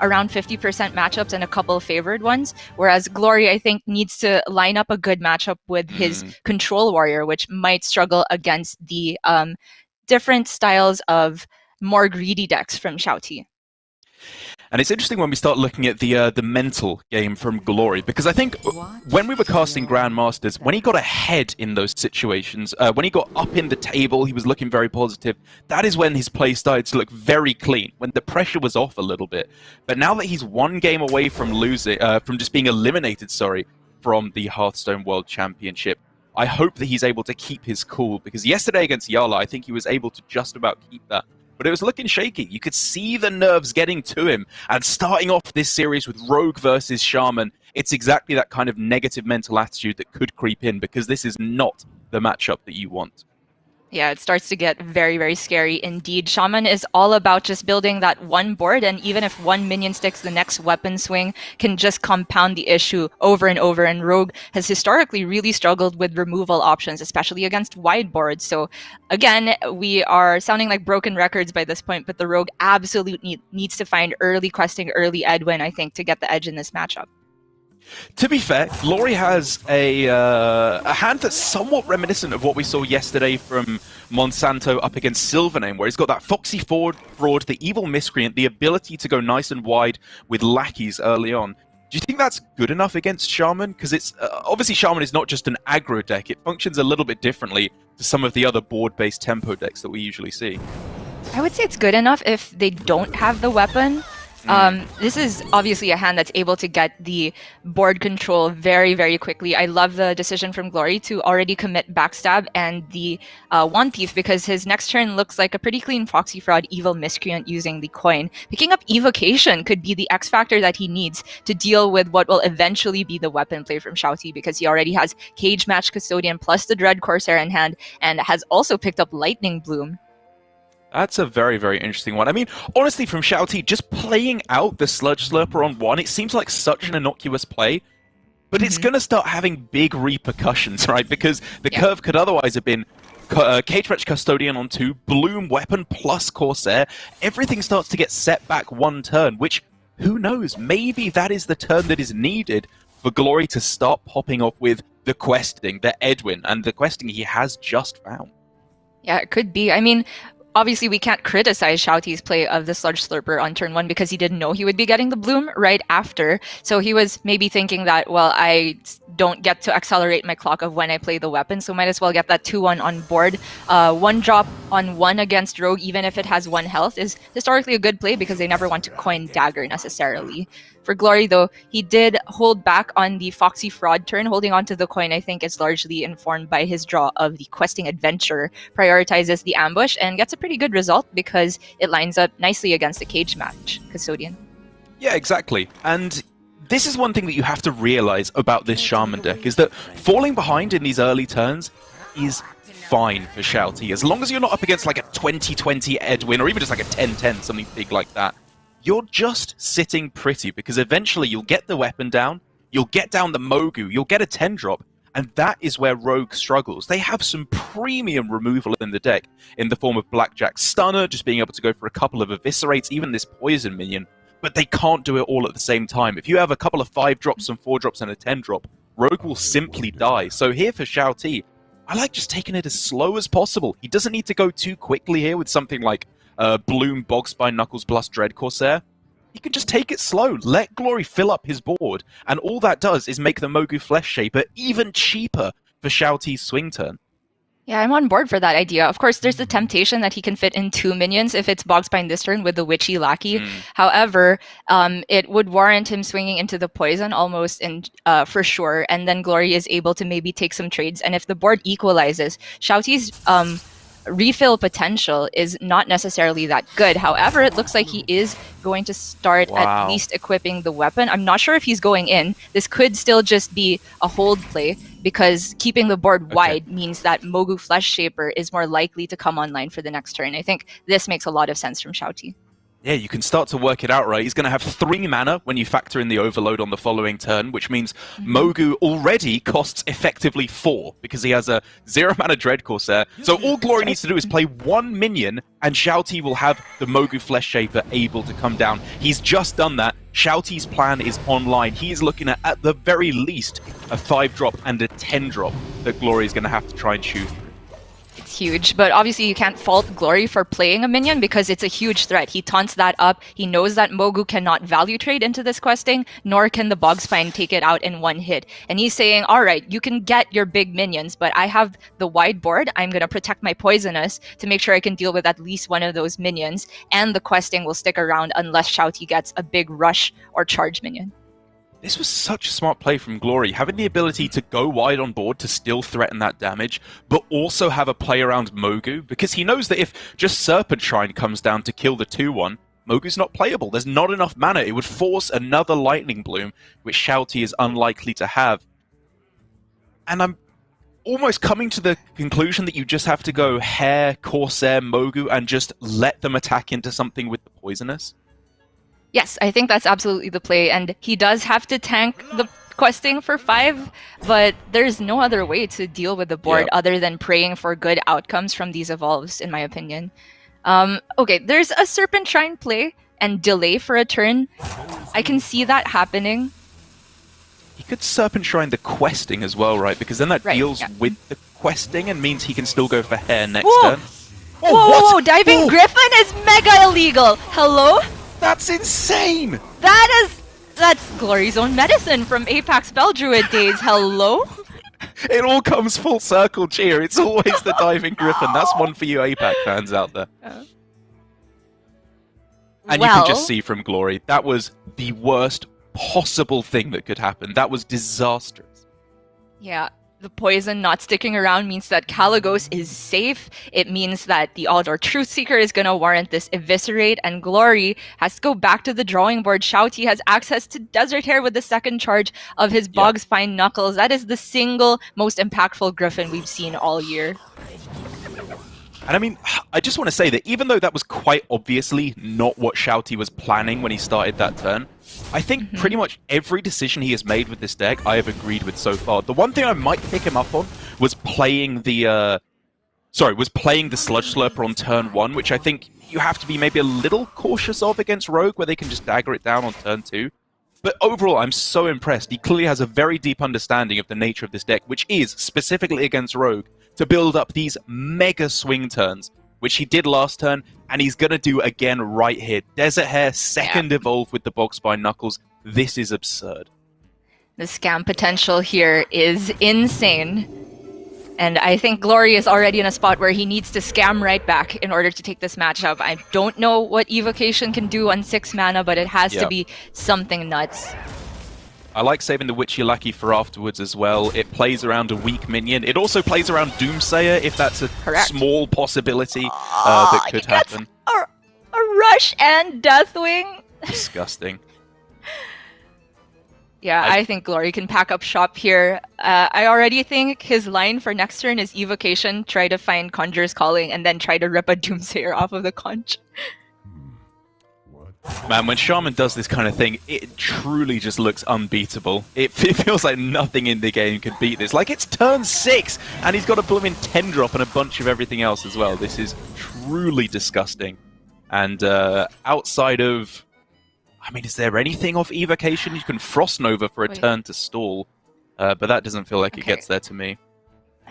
around 50% matchups and a couple of favored ones, whereas Glory, I think, needs to line up a good matchup with his control warrior, which might struggle against the different styles of more greedy decks from XiaoT. And it's interesting when we start looking at the mental game from Glory, because I think when we were casting Grandmasters, when he got ahead in those situations, when he got up in the table, he was looking very positive. That is when his play started to look very clean, when the pressure was off a little bit. But now that he's one game away from losing, from just being eliminated, from the Hearthstone World Championship, I hope that he's able to keep his cool, because yesterday against Yala, I think he was able to just about keep that. But it was looking shaky. You could see the nerves getting to him. And starting off this series with Rogue versus Shaman, it's exactly that kind of negative mental attitude that could creep in, because this is not the matchup that you want. Yeah, it starts to get very, very scary indeed. Shaman is all about just building that one board, and even if one minion sticks, the next weapon swing can just compound the issue over and over. And Rogue has historically really struggled with removal options, especially against wide boards. So again, we are sounding like broken records by this point, but the Rogue absolutely needs to find early questing, early Edwin, I think, to get the edge in this matchup. To be fair, Glory has a hand that's somewhat reminiscent of what we saw yesterday from Monsanto up against Silvername, where he's got that Foxy Fraud, the Evil Miscreant, the ability to go nice and wide with lackeys early on. Do you think that's good enough against Shaman? Because it's obviously Shaman is not just an aggro deck. It functions a little bit differently to some of the other board-based tempo decks that we usually see. I would say it's good enough if they don't have the weapon. This is obviously a hand that's able to get the board control very, very quickly. I love the decision from Glory to already commit Backstab and the Wand Thief, because his next turn looks like a pretty clean Foxy Fraud Evil Miscreant using the coin. Picking up Evocation could be the X factor that he needs to deal with what will eventually be the weapon play from XiaoT, because he already has Cage Match Custodian plus the Dread Corsair in hand, and has also picked up Lightning Bloom. That's a very, very interesting one. I mean, honestly, from XiaoT, just playing out the Sludge Slurper on one, it seems like such an innocuous play, but it's going to start having big repercussions, right? Because the curve could otherwise have been Cage Match Custodian on 2, Bloom Weapon plus Corsair. Everything starts to get set back one turn, which, who knows, maybe that is the turn that is needed for Glory to start popping up with the questing, the Edwin, and the questing he has just found. Yeah, it could be. I mean, obviously, we can't criticize XiaoT's play of the Sludge Slurper on turn 1 because he didn't know he would be getting the Bloom right after. So he was maybe thinking that, well, I don't get to accelerate my clock of when I play the weapon, so might as well get that 2-1 on board. One drop on 1 against Rogue, even if it has 1 health, is historically a good play because they never want to coin Dagger necessarily. For Glory, though, he did hold back on the Foxy Fraud turn. Holding onto the coin, I think, is largely informed by his draw of the Questing Adventurer. Prioritizes the ambush and gets a pretty good result because it lines up nicely against the Cage Match Custodian. Yeah, exactly. And this is one thing that you have to realize about this Shaman deck, is that falling behind in these early turns is fine for XiaoT. As long as you're not up against like a 20-20 Edwin, or even just like a 10-10, something big like that, you're just sitting pretty, because eventually you'll get the weapon down, you'll get down the Mogu, you'll get a 10-drop, and that is where Rogue struggles. They have some premium removal in the deck, in the form of Blackjack Stunner, just being able to go for a couple of Eviscerates, even this Poison minion, but they can't do it all at the same time. If you have a couple of 5-drops and 4-drops and a 10-drop, Rogue will simply die. So here for XiaoT, I like just taking it as slow as possible. He doesn't need to go too quickly here with something like Bloom, Bogspine, Knuckles plus Dread Corsair. He can just take it slow, let Glory fill up his board, and all that does is make the Mogu Flesh Shaper even cheaper for XiaoT's swing turn. Yeah, I'm on board for that idea. Of course, there's the temptation that he can fit in 2 minions if it's Bogspine this turn with the Witchy Lackey. However, it would warrant him swinging into the poison almost for sure, and then Glory is able to maybe take some trades. And if the board equalizes, XiaoT's refill potential is not necessarily that good. However, it looks like he is going to start at least equipping the weapon. I'm not sure if he's going in. This could still just be a hold play, because keeping the board wide means that Mogu Flesh Shaper is more likely to come online for the next turn. I think this makes a lot of sense from XiaoT. Yeah, you can start to work it out, right? He's going to have 3 mana when you factor in the overload on the following turn, which means Mogu already costs effectively 4 because he has a 0 mana Dread Corsair. So all Glory needs to do is play 1 minion, and XiaoT will have the Mogu Flesh Shaper able to come down. He's just done that. XiaoT's plan is online. He is looking at the very least, a 5-drop and a 10-drop that Glory is going to have to try and chew through. It's huge, but obviously you can't fault Glory for playing a minion because it's a huge threat. He taunts that up. He knows that Mogu cannot value trade into this questing, nor can the Bogspine take it out in 1 hit. And he's saying, all right, you can get your big minions, but I have the wide board. I'm going to protect my Poisonous to make sure I can deal with at least one of those minions, and the questing will stick around unless XiaoT gets a big rush or charge minion. This was such a smart play from Glory, having the ability to go wide on board to still threaten that damage, but also have a play around Mogu, because he knows that if just Serpent Shrine comes down to kill the 2-1, Mogu's not playable. There's not enough mana. It would force another Lightning Bloom, which XiaoT is unlikely to have. And I'm almost coming to the conclusion that you just have to go Hare, Corsair, Mogu, and just let them attack into something with the Poisonous. Yes, I think that's absolutely the play, and he does have to tank the questing for 5, but there's no other way to deal with the board other than praying for good outcomes from these evolves, in my opinion. Okay, there's a Serpent Shrine play and delay for a turn. I can see that happening. He could Serpent Shrine the questing as well, right? Because then that deals with the questing and means he can still go for Hare next turn. Oh, whoa, Diving Griffin is mega illegal! Hello? That's insane! That's Glory's own medicine from Apex Spell Druid days. Hello? It all comes full circle, cheer. It's always the Diving Griffin. That's one for you Apex fans out there. And you can just see from Glory, that was the worst possible thing that could happen. That was disastrous. Yeah. The poison not sticking around means that Kaligos is safe. It means that the Aldor Truthseeker is going to warrant this Eviscerate, and Glory has to go back to the drawing board. XiaoT has access to Desert Hare with the second charge of his Bogspine Knuckles. That is the single most impactful Griffin we've seen all year. And I mean, I just want to say that even though that was quite obviously not what XiaoT was planning when he started that turn, I think pretty much every decision he has made with this deck, I have agreed with so far. The one thing I might pick him up on was playing the Sludge Slurper on turn 1, which I think you have to be maybe a little cautious of against Rogue, where they can just dagger it down on turn 2. But overall, I'm so impressed. He clearly has a very deep understanding of the nature of this deck, which is, specifically against Rogue, to build up these mega swing turns, which he did last turn, and he's going to do again right here. Desert Hare, second evolve with the Bogspine Knuckles. This is absurd. The scam potential here is insane. And I think Glory is already in a spot where he needs to scam right back in order to take this matchup. I don't know what Evocation can do on 6 mana, but it has to be something nuts. I like saving the Witchy Lackey for afterwards as well. It plays around a weak minion. It also plays around Doomsayer if that's a small possibility that could happen. A Rush and Deathwing? Disgusting. Yeah, I think Glory can pack up shop here. I already think his line for next turn is Evocation, try to find Conjurer's Calling, and then try to rip a Doomsayer off of the conch. Man, when Shaman does this kind of thing, it truly just looks unbeatable. It feels like nothing in the game can beat this. Like, it's turn 6, and he's got a blooming 10-drop and a bunch of everything else as well. This is truly disgusting. And outside of... I mean, is there anything off Evocation? You can Frost Nova for a turn to stall, but that doesn't feel like it gets there to me.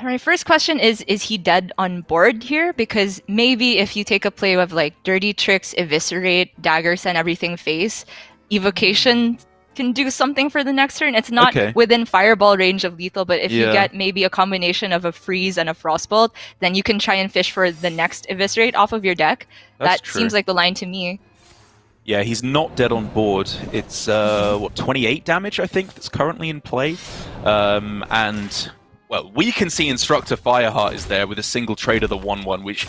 My first question is he dead on board here? Because maybe if you take a play of like Dirty Tricks, Eviscerate, Dagger Send everything face, Evocation can do something for the next turn. It's not within Fireball range of lethal, but if you get maybe a combination of a Freeze and a Frostbolt, then you can try and fish for the next Eviscerate off of your deck. That seems like the line to me. Yeah, he's not dead on board. It's, 28 damage, I think, that's currently in play. And... well, we can see Instructor Fireheart is there with a single trade of the 1-1, which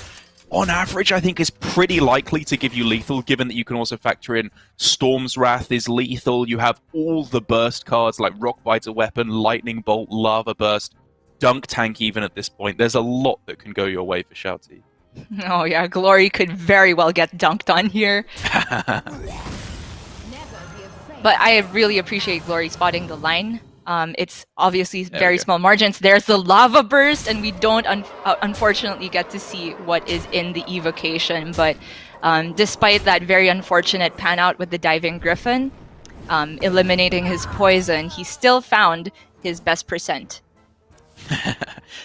on average I think is pretty likely to give you lethal, given that you can also factor in Storm's Wrath is lethal. You have all the burst cards like Rock Biter Weapon, Lightning Bolt, Lava Burst, Dunk Tank even at this point. There's a lot that can go your way for XiaoT. Oh yeah, Glory could very well get dunked on here. But I really appreciate Glory spotting the line. It's obviously very small margins. There's the lava burst, and we don't unfortunately get to see what is in the evocation. But despite that very unfortunate pan out with the diving griffin, eliminating his poison, he still found his best percent.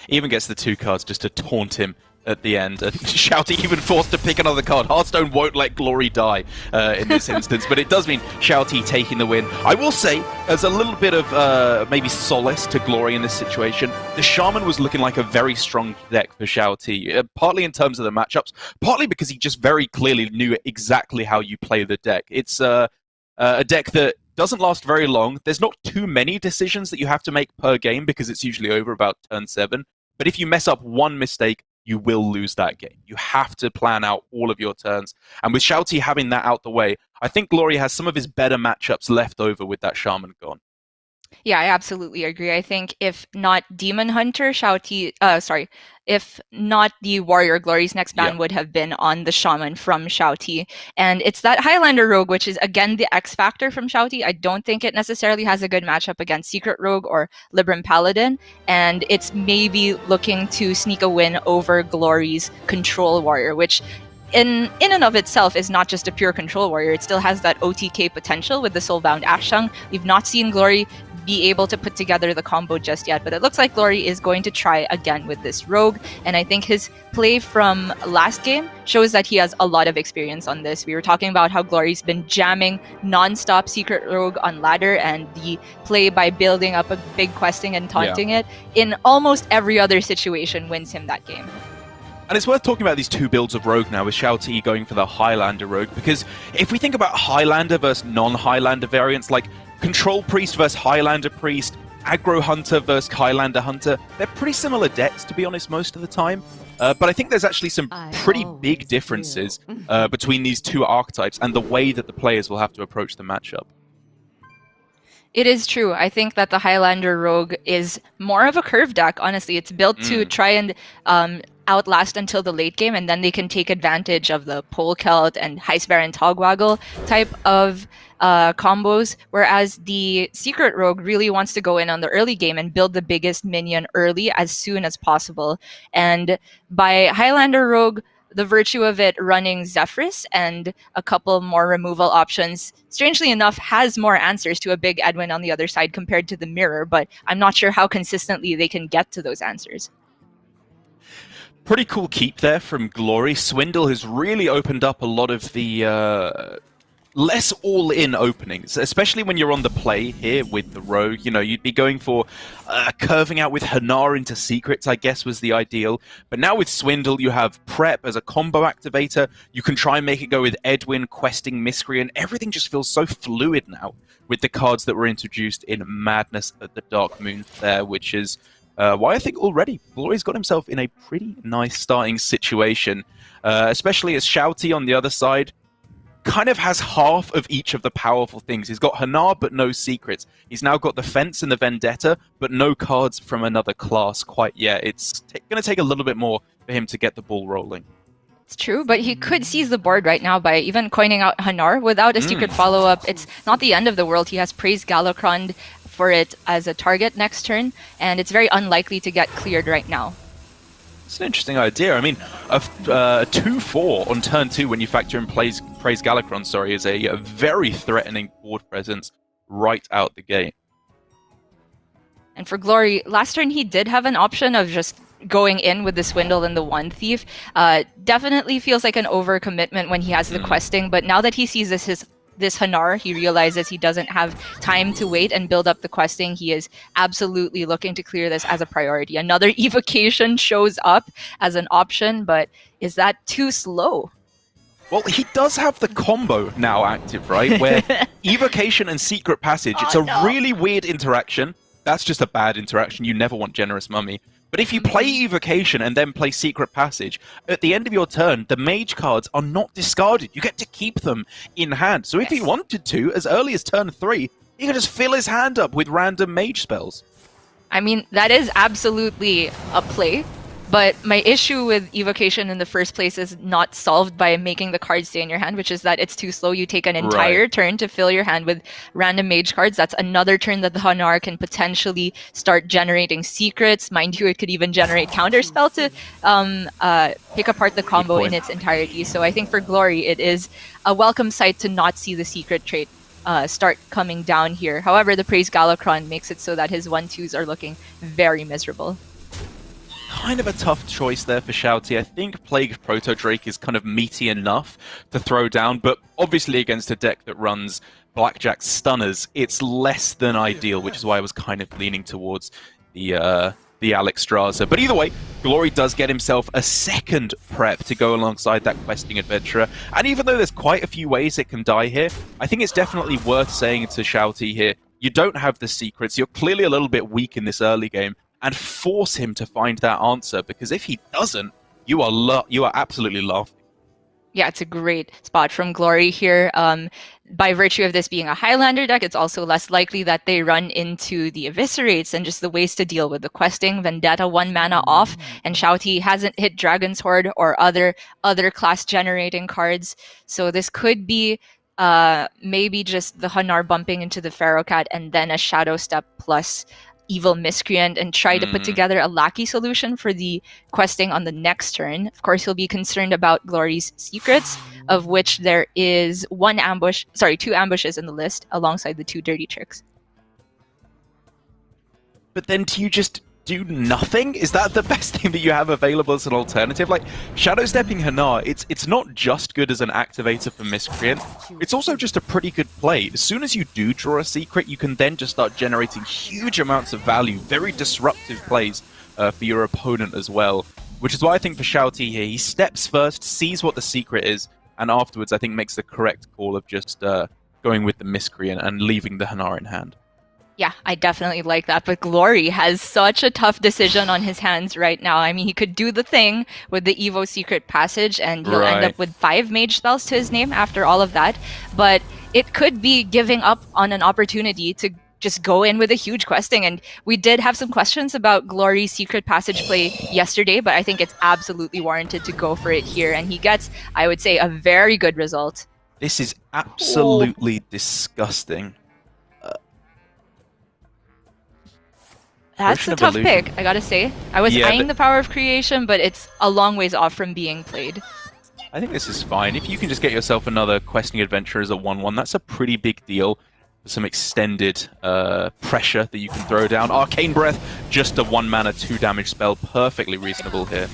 He even gets the 2 cards just to taunt him at the end. And XiaoT even forced to pick another card. Hearthstone won't let Glory die in this instance, but it does mean XiaoT taking the win. I will say, as a little bit of maybe solace to Glory in this situation, the Shaman was looking like a very strong deck for XiaoT, partly in terms of the matchups, partly because he just very clearly knew exactly how you play the deck. It's a deck that doesn't last very long. There's not too many decisions that you have to make per game because it's usually over about turn 7. But if you mess up one mistake, you will lose that game. You have to plan out all of your turns. And with XiaoT having that out the way, I think Glory has some of his better matchups left over with that Shaman gone. Yeah, I absolutely agree. I think if not Demon Hunter, if not the Warrior, Glory's next ban would have been on the Shaman from XiaoT. And it's that Highlander Rogue, which is, again, the X factor from XiaoT. I don't think it necessarily has a good matchup against Secret Rogue or Libram Paladin. And it's maybe looking to sneak a win over Glory's Control Warrior, which in and of itself is not just a pure control warrior. It still has that OTK potential with the Soulbound Ashung. We've not seen Glory be able to put together the combo just yet, but it looks like Glory is going to try again with this rogue, and I think his play from last game shows that he has a lot of experience on this. We were talking about how Glory's been jamming non-stop Secret Rogue on ladder, and the play by building up a big questing and taunting it in almost every other situation wins him that game. And it's worth talking about these 2 builds of Rogue now, with XiaoT going for the Highlander Rogue, because if we think about Highlander versus non-Highlander variants, like Control Priest versus Highlander Priest, Aggro Hunter versus Highlander Hunter, they're pretty similar decks, to be honest, most of the time. But I think there's actually some pretty big differences between these 2 archetypes and the way that the players will have to approach the matchup. It is true. I think that the Highlander Rogue is more of a curve deck, honestly. It's built to try and outlast until the late game, and then they can take advantage of the Pole Celt and Heist Baron Togwaggle type of combos, whereas the Secret Rogue really wants to go in on the early game and build the biggest minion early as soon as possible. And by Highlander Rogue, the virtue of it running Zephrys and a couple more removal options, strangely enough, has more answers to a big Edwin on the other side compared to the Mirror, but I'm not sure how consistently they can get to those answers. Pretty cool keep there from Glory. Swindle has really opened up a lot of the less all-in openings, especially when you're on the play here with the Rogue. You know, you'd be going for curving out with Hanar into Secrets, I guess, was the ideal. But now with Swindle, you have Prep as a combo activator. You can try and make it go with Edwin, Questing, Miscreant. Everything just feels so fluid now with the cards that were introduced in Madness at the Dark Moon Fair, which is why I think already Glory's got himself in a pretty nice starting situation, especially as XiaoT on the other side kind of has half of each of the powerful things. He's got Hanar, but no secrets. He's now got the Fence and the Vendetta, but no cards from another class quite yet. It's going to take a little bit more for him to get the ball rolling. It's true, but he could seize the board right now by even coining out Hanar without a secret follow-up. It's not the end of the world. He has Praise Galakrond for it as a target next turn, and it's very unlikely to get cleared right now. It's an interesting idea. I mean, a 2-4 on turn 2 when you factor in Praise Galakrond, is a very threatening board presence right out the gate. And for Glory, last turn he did have an option of just going in with the Swindle and the One Thief. Definitely feels like an overcommitment when he has the questing, but now that he sees this Hanar, he realizes he doesn't have time to wait and build up the questing. He is absolutely looking to clear this as a priority. Another evocation shows up as an option, but is that too slow? Well, he does have the combo now active, right? Where evocation and secret passage, it's a really weird interaction. That's just a bad interaction. You never want Generous Mummy. But if you play Evocation and then play Secret Passage, at the end of your turn, the mage cards are not discarded. You get to keep them in hand. So if he wanted to, as early as turn 3, he could just fill his hand up with random mage spells. I mean, that is absolutely a play, But my issue with evocation in the first place is not solved by making the card stay in your hand, which is that it's too slow. You take an entire turn to fill your hand with random mage cards. That's another turn that the Hanar can potentially start generating secrets. Mind you, it could even generate counterspell to pick apart the combo in its entirety. So I think for Glory, it is a welcome sight to not see the secret trait start coming down here. However, the Praise Galakron makes it so that his 1-2s are looking very miserable. Kind of a tough choice there for XiaoT. I think Plagued Proto Drake is kind of meaty enough to throw down, but obviously against a deck that runs Blackjack Stunners, it's less than ideal, which is why I was kind of leaning towards the Alexstrasza. But either way, Glory does get himself a second prep to go alongside that questing adventurer. And even though there's quite a few ways it can die here, I think it's definitely worth saying to XiaoT here, you don't have the secrets, you're clearly a little bit weak in this early game, and force him to find that answer, because if he doesn't, you are absolutely laughing. Yeah, it's a great spot from Glory here. By virtue of this being a Highlander deck, it's also less likely that they run into the Eviscerates and just the ways to deal with the questing. Vendetta 1 mana off, and XiaoT hasn't hit Dragon's Horde or other class generating cards. So this could be maybe just the Hanar bumping into the Pharaoh Cat and then a Shadow Step plus Evil Miscreant and try to put together a lackey solution for the questing on the next turn. Of course, he'll be concerned about Glory's secrets, of which there is 2 ambushes in the list alongside the 2 dirty tricks. But then do you just do nothing? Is that the best thing that you have available as an alternative? Like, Shadow Stepping Hanar, it's not just good as an activator for Miscreant, it's also just a pretty good play. As soon as you do draw a secret, you can then just start generating huge amounts of value, very disruptive plays for your opponent as well. Which is why I think for XiaoT here, he steps first, sees what the secret is, and afterwards I think makes the correct call of just going with the Miscreant and leaving the Hanar in hand. Yeah, I definitely like that, but Glory has such a tough decision on his hands right now. I mean, he could do the thing with the Evo Secret Passage, and he'll end up with 5 mage spells to his name after all of that, but it could be giving up on an opportunity to just go in with a huge questing, and we did have some questions about Glory's Secret Passage play yesterday, but I think it's absolutely warranted to go for it here, and he gets, I would say, a very good result. This is absolutely disgusting. That's a tough pick, I gotta say. I was eyeing the Power of Creation, but it's a long ways off from being played. I think this is fine. If you can just get yourself another questing adventure as a 1-1, that's a pretty big deal. Some extended pressure that you can throw down. Arcane Breath, just a 1 mana 2 damage spell, perfectly reasonable here.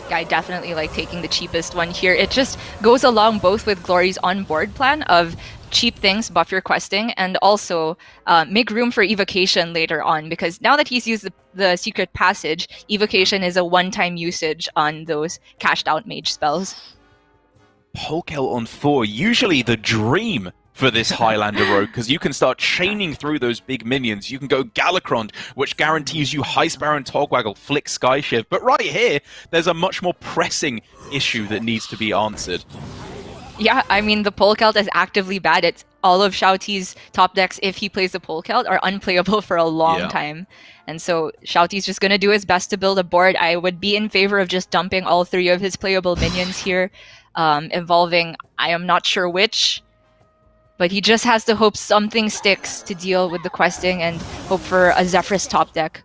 Yeah, I definitely like taking the cheapest one here. It just goes along both with Glory's on-board plan of cheap things, buff your questing, and also make room for evocation later on, because now that he's used the Secret Passage, evocation is a one-time usage on those cashed out mage spells. Polkel on 4, usually the dream for this Highlander rogue, because you can start chaining through those big minions. You can go Galakron, which guarantees you High Sparrow and Togwaggle, flick Skyshift. But right here, there's a much more pressing issue that needs to be answered. Yeah, I mean, the Polkelt is actively bad. It's all of XiaoT's top decks, if he plays the Polkelt, are unplayable for a long time. And so XiaoT's just going to do his best to build a board. I would be in favor of just dumping all 3 of his playable minions here, evolving, I am not sure which, but he just has to hope something sticks to deal with the questing and hope for a Zephyrus top deck.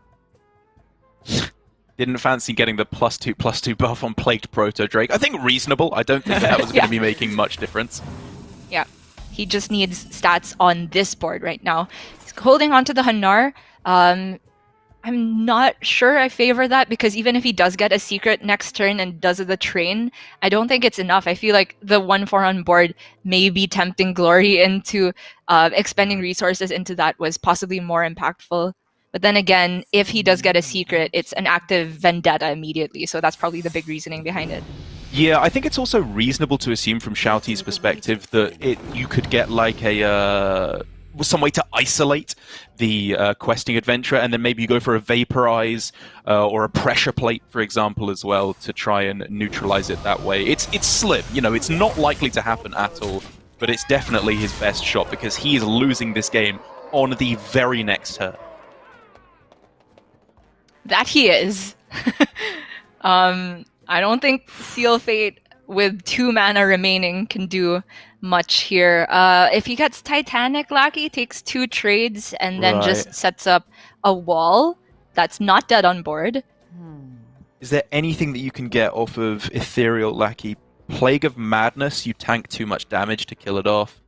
Didn't fancy getting the +2/+2 buff on Plagued Proto Drake. I think reasonable. I don't think that was going to be making much difference. Yeah, he just needs stats on this board right now. He's holding on to the Hanar. I'm not sure I favor that, because even if he does get a secret next turn and does the train, I don't think it's enough. I feel like the 1/4 on board may be tempting Glory into expending resources into that was possibly more impactful. But then again, if he does get a secret, it's an active vendetta immediately, so that's probably the big reasoning behind it. Yeah, I think it's also reasonable to assume from XiaoT's perspective that you could get like some way to isolate the questing adventurer, and then maybe you go for a vaporize or a pressure plate, for example, as well, to try and neutralize it that way. It's slim, you know, it's not likely to happen at all, but it's definitely his best shot, because he is losing this game on the very next turn. That he is. I don't think Seal Fate with 2 mana remaining can do much here. If he gets Titanic Lackey, takes 2 trades, and then Right. just sets up a wall that's not dead on board. Is there anything that you can get off of Ethereal Lackey? Plague of Madness, you tank too much damage to kill it off.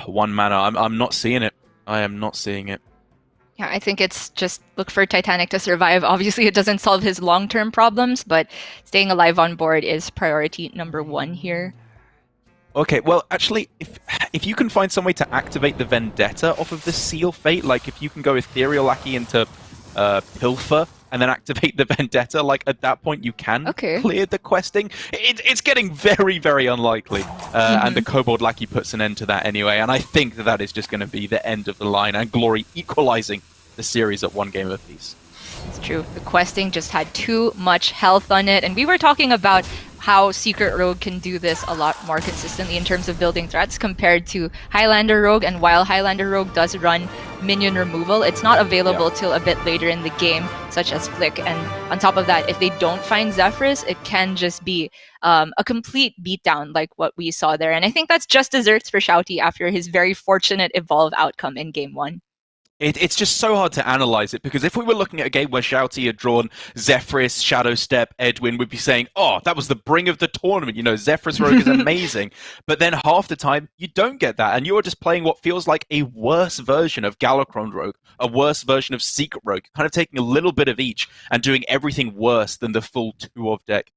1 mana, I'm not seeing it. I am not seeing it. Yeah, I think it's just look for Titanic to survive. Obviously, it doesn't solve his long-term problems, but staying alive on board is priority number 1 here. Okay, well, actually, if you can find some way to activate the Vendetta off of the Seal Fate, like if you can go Ethereal Lackey into Pilfer and then activate the Vendetta, like at that point you can clear the questing. It's getting very, very unlikely. And the Kobold Lackey puts an end to that anyway, and I think that is just going to be the end of the line, and Glory equalizing the series at 1 game apiece. It's true. The questing just had too much health on it, and we were talking about how Secret Rogue can do this a lot more consistently in terms of building threats compared to Highlander Rogue, and while Highlander Rogue does run minion removal, it's not available till a bit later in the game, such as Flick, and on top of that, if they don't find Zephrys, it can just be a complete beatdown like what we saw there, and I think that's just desserts for XiaoT after his very fortunate evolve outcome in Game 1. It's just so hard to analyze it, because if we were looking at a game where XiaoT had drawn Zephrys, Shadow Step, Edwin, we'd be saying, oh, that was the bring of the tournament, you know, Zephrys Rogue is amazing. But then half the time, you don't get that, and you're just playing what feels like a worse version of Galakrond Rogue, a worse version of Secret Rogue, kind of taking a little bit of each and doing everything worse than the full 2-of deck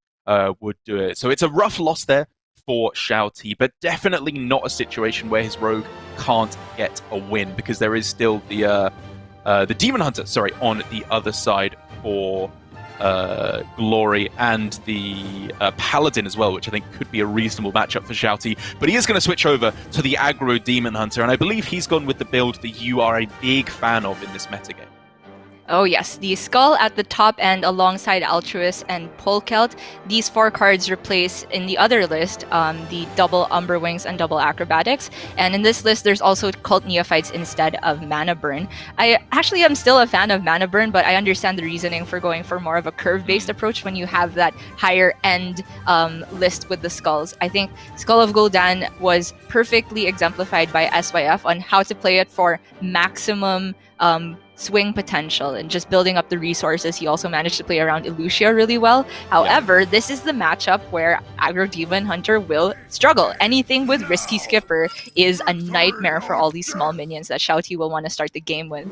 would do it. So it's a rough loss there for XiaoT, but definitely not a situation where his rogue can't get a win, because there is still the Demon Hunter, on the other side for Glory, and the Paladin as well, which I think could be a reasonable matchup for XiaoT. But he is going to switch over to the aggro Demon Hunter, and I believe he's gone with the build that you are a big fan of in this metagame. Oh yes, the Skull at the top end alongside Altruist and Polkelt. These 4 cards replace in the other list the double Umber Wings and double Acrobatics. And in this list, there's also Cult Neophytes instead of Mana Burn. I actually am still a fan of Mana Burn, but I understand the reasoning for going for more of a curve-based approach when you have that higher end list with the Skulls. I think Skull of Gul'dan was perfectly exemplified by SYF on how to play it for maximum swing potential and just building up the resources. He also managed to play around Elucia really well. However, this is the matchup where Aggro Demon Hunter will struggle. Anything with Risky Skipper is a nightmare for all these small minions that XiaoT will want to start the game with.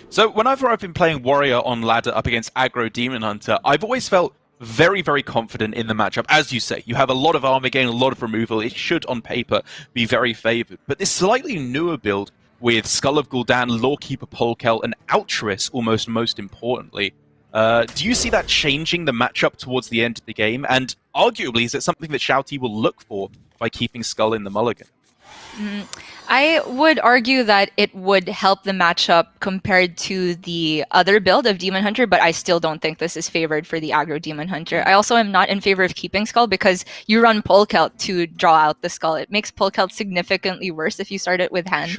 So whenever I've been playing Warrior on ladder up against Aggro Demon Hunter, I've always felt very, very confident in the matchup. As you say, you have a lot of armor gain, a lot of removal. It should, on paper, be very favored. But this slightly newer build with Skull of Gul'dan, Lawkeeper Polkel, and Altruist, almost most importantly. Do you see that changing the matchup towards the end of the game? And arguably, is it something that XiaoT will look for by keeping Skull in the mulligan? I would argue that it would help the matchup compared to the other build of Demon Hunter, but I still don't think this is favored for the aggro Demon Hunter. I also am not in favor of keeping Skull because you run Polkelt to draw out the Skull. It makes Polkelt significantly worse if you start it with hand,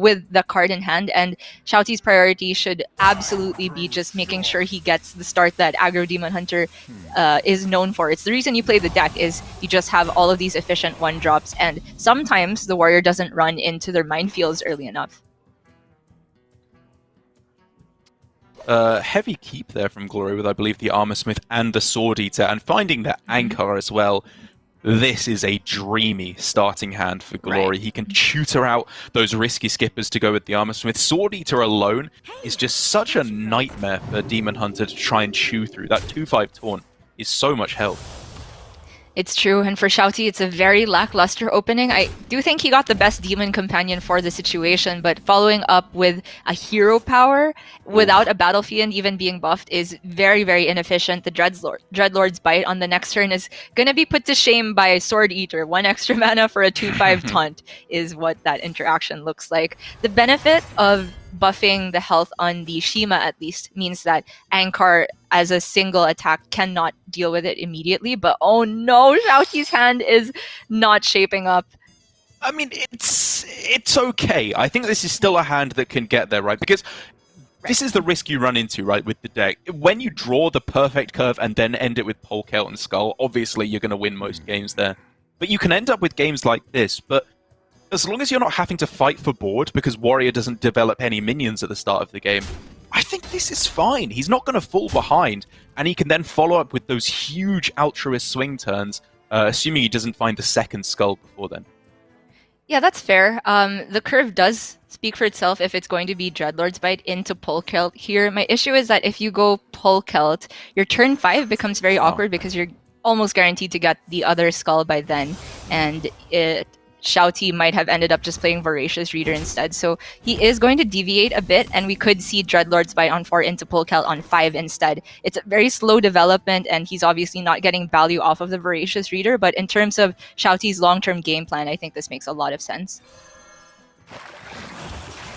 with the card in hand, and XiaoT's priority should absolutely be just making sure he gets the start that aggro Demon Hunter is known for. It's the reason you play the deck, is you just have all of these efficient one-drops, and sometimes the warrior doesn't run into their minefields early enough. Heavy keep there from Glory with, I believe, the Armor Smith and the Sword Eater, and finding that Anchor as well. This is a dreamy starting hand for Glory. He can tutor out those risky skippers to go with the Armor Smith. Sword Eater alone is just such a nightmare for Demon Hunter to try and chew through. That 2/5 taunt is so much health. It's true, and for XiaoT, it's a very lackluster opening. I do think he got the best demon companion for the situation, but following up with a hero power without a battle fiend even being buffed is very, very inefficient. The Dreadlord's Bite on the next turn is going to be put to shame by Sword Eater. 1 extra mana for a 2/5 taunt is what that interaction looks like. The benefit of buffing the health on the Shima at least means that Ankar as a single attack cannot deal with it immediately, but oh no, XiaoT's hand is not shaping up. I mean, it's okay. I think this is still a hand that can get there, right? Because this is the risk you run into, right, with the deck. When you draw the perfect curve and then end it with Polkelt and Skull, obviously you're going to win most games there. But you can end up with games like this, but as long as you're not having to fight for board because Warrior doesn't develop any minions at the start of the game, I think this is fine. He's not going to fall behind, and he can then follow up with those huge Altruist swing turns, assuming he doesn't find the second Skull before then. Yeah, that's fair. The curve does speak for itself if it's going to be Dreadlord's Bite into Polkelt here. My issue is that if you go Polkelt, your turn 5 becomes very awkward because you're almost guaranteed to get the other Skull by then, and XiaoT might have ended up just playing Voracious Reader instead. So he is going to deviate a bit, and we could see Dreadlord's Bite on 4 into Polkelt on 5 instead. It's a very slow development, and he's obviously not getting value off of the Voracious Reader, but in terms of XiaoT's long-term game plan, I think this makes a lot of sense.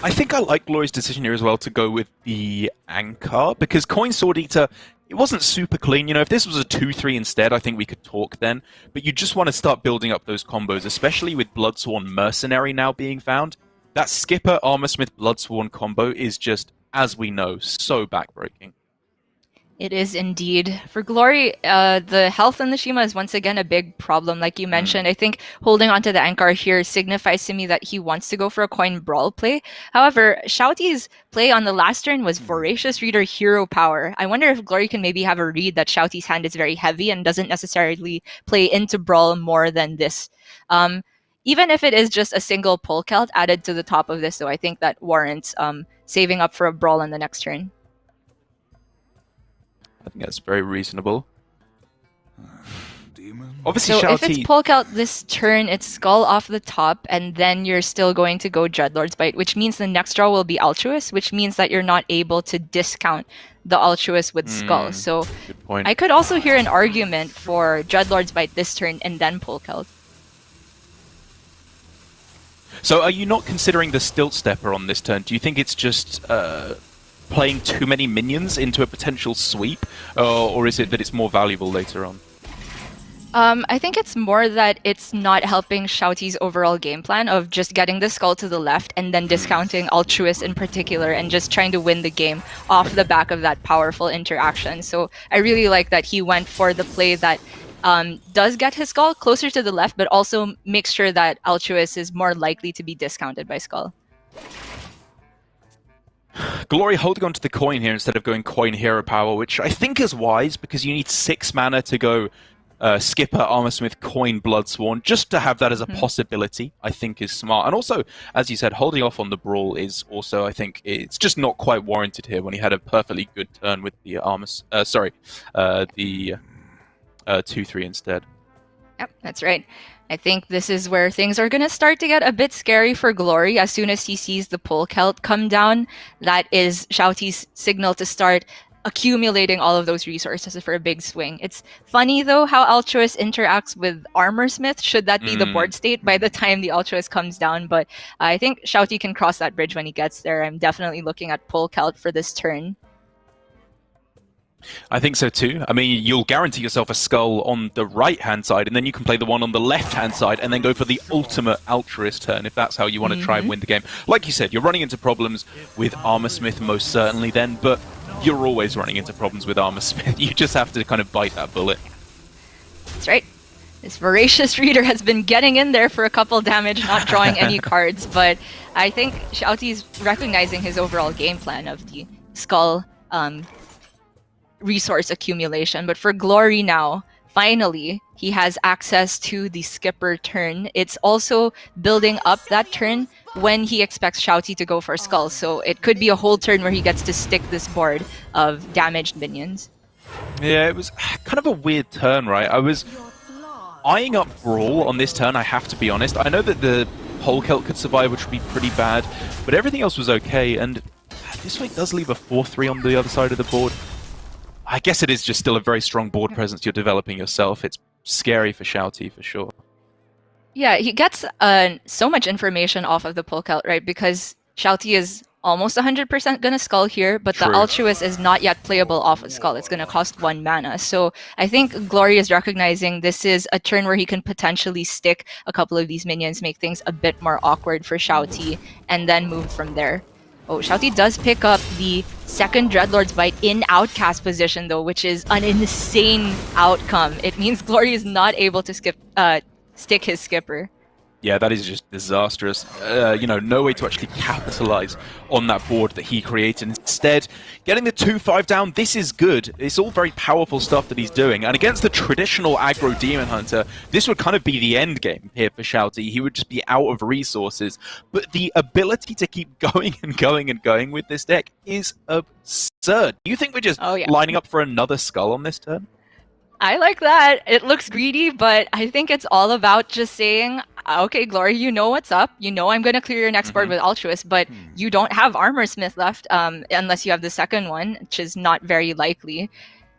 I think I like Glory's decision here as well to go with the Anchor, because Coin Sword Eater, it wasn't super clean. You know, if this was a 2-3 instead, I think we could talk then. But you just want to start building up those combos, especially with Bloodsworn Mercenary now being found. That Skipper Armorsmith Bloodsworn combo is just, as we know, so backbreaking. It is indeed. For Glory, the health in the Shima is once again a big problem. Like you mentioned, I think holding onto the Ankar here signifies to me that he wants to go for a coin brawl play. However, XiaoT's play on the last turn was Voracious Reader Hero Power. I wonder if Glory can maybe have a read that XiaoT's hand is very heavy and doesn't necessarily play into brawl more than this. Even if it is just a single Polkelt added to the top of this, though, I think that warrants saving up for a brawl on the next turn. I think that's very reasonable. Obviously, so XiaoT... if it's Polkelt this turn, it's Skull off the top, and then you're still going to go Dreadlord's Bite, which means the next draw will be Altruist, which means that you're not able to discount the Altruist with Skull. So good point. I could also hear an argument for Dreadlord's Bite this turn and then Polkelt. So are you not considering the Stilt Stepper on this turn? Do you think it's just playing too many minions into a potential sweep, or is it that it's more valuable later on? I think it's more that it's not helping XiaoT's overall game plan of just getting the Skull to the left and then discounting Altruist in particular and just trying to win the game off the back of that powerful interaction. So I really like that he went for the play that does get his Skull closer to the left, but also makes sure that Altruist is more likely to be discounted by Skull. Glory holding on to the coin here instead of going coin hero power, which I think is wise because you need 6 mana to go Skipper, Armorsmith, coin, Bloodsworn. Just to have that as a possibility, I think is smart. And also, as you said, holding off on the brawl is also, I think, it's just not quite warranted here when he had a perfectly good turn with the the 2-3 instead. Yep, that's right. I think this is where things are going to start to get a bit scary for Glory as soon as he sees the Polkelt come down. That is XiaoT's signal to start accumulating all of those resources for a big swing. It's funny, though, how Altruist interacts with Armorsmith, should that be the board state by the time the Altruist comes down. But I think XiaoT can cross that bridge when he gets there. I'm definitely looking at Polkelt for this turn. I think so too. I mean, you'll guarantee yourself a Skull on the right-hand side, and then you can play the one on the left-hand side, and then go for the ultimate Altruist turn, if that's how you want to try and win the game. Like you said, you're running into problems with Armorsmith most certainly then, but you're always running into problems with Armorsmith. You just have to kind of bite that bullet. That's right. This Voracious Reader has been getting in there for a couple damage, not drawing any cards, but I think XiaoT's recognizing his overall game plan of the Skull resource accumulation. But for Glory now, finally, he has access to the Skipper turn. It's also building up that turn when he expects XiaoT to go for Skull. So it could be a whole turn where he gets to stick this board of damaged minions. Yeah, it was kind of a weird turn, right? I was eyeing up Brawl on this turn, I have to be honest. I know that the Polkelt could survive, which would be pretty bad, but everything else was okay, and this way does leave a 4-3 on the other side of the board. I guess it is just still a very strong board presence you're developing yourself. It's scary for XiaoT, for sure. Yeah, he gets so much information off of the Polkelt, right? Because XiaoT is almost 100% going to Skull here, but the Altruist is not yet playable off of Skull. It's going to cost 1 mana. So I think Glory is recognizing this is a turn where he can potentially stick a couple of these minions, make things a bit more awkward for XiaoT, and then move from there. Oh, XiaoT does pick up the second Dreadlord's Bite in outcast position though, which is an insane outcome. It means Glory is not able to stick his skipper. Yeah, that is just disastrous. No way to actually capitalize on that board that he created. Instead, getting the 2-5 down, this is good. It's all very powerful stuff that he's doing. And against the traditional aggro Demon Hunter, this would kind of be the end game here for XiaoT. He would just be out of resources. But the ability to keep going and going and going with this deck is absurd. Do you think we're just lining up for another skull on this turn? I like that. It looks greedy, but I think it's all about just saying, okay, Glory, you know what's up. You know I'm going to clear your next board with Altruist, but you don't have Armor Smith left unless you have the second one, which is not very likely.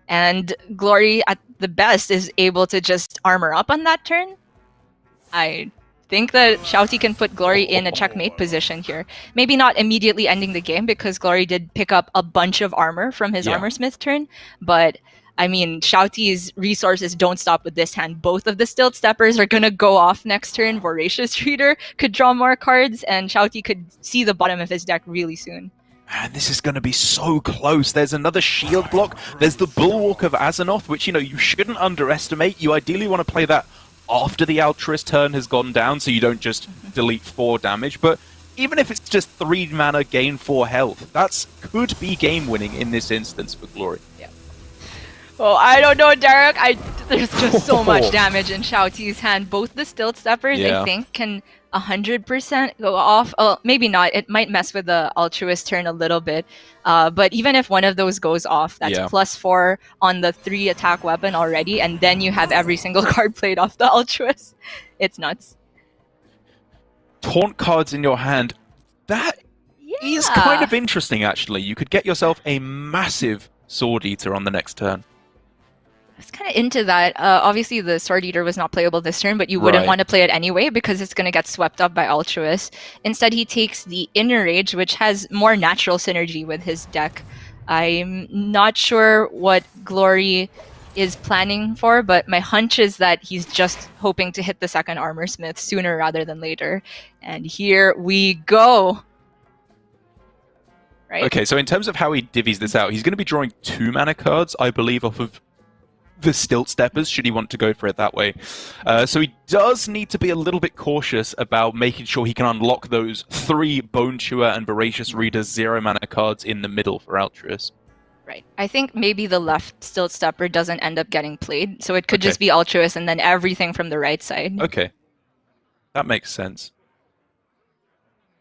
And Glory, at the best, is able to just armor up on that turn. I think that XiaoT can put Glory in a checkmate position here. Maybe not immediately ending the game because Glory did pick up a bunch of armor from his Armor Smith turn, but I mean, XiaoT's resources don't stop with this hand. Both of the Stilt Steppers are going to go off next turn. Voracious Reader could draw more cards, and XiaoT could see the bottom of his deck really soon. Man, this is going to be so close. There's another shield block. There's the Bulwark of Azzinoth, which, you shouldn't underestimate. You ideally want to play that after the Altruist turn has gone down, so you don't just delete 4 damage. But even if it's just 3 mana, gain 4 health, that could be game-winning in this instance for Glory. Yeah. Oh, I don't know, Derek. There's just so much damage in XiaoT's hand. Both the Stilt Steppers, I think, can 100% go off. Oh, maybe not. It might mess with the Altruist turn a little bit. But even if one of those goes off, that's +4 on the 3 attack weapon already, and then you have every single card played off the Altruist. It's nuts. Taunt cards in your hand. That is kind of interesting, actually. You could get yourself a massive Sword Eater on the next turn. I was kind of into that. Obviously, the Sword Eater was not playable this turn, but you wouldn't want to play it anyway because it's going to get swept up by Altruist. Instead, he takes the Inner Rage, which has more natural synergy with his deck. I'm not sure what Glory is planning for, but my hunch is that he's just hoping to hit the second Armor Smith sooner rather than later. And here we go. Right? Okay, so in terms of how he divvies this out, he's going to be drawing 2 mana cards, I believe, off of the Stilt Steppers, should he want to go for it that way. So he does need to be a little bit cautious about making sure he can unlock those 3 Bone Chewer and Voracious Reader 0 mana cards in the middle for Altruist. Right. I think maybe the left Stilt Stepper doesn't end up getting played, so it could just be Altruist and then everything from the right side. Okay. That makes sense.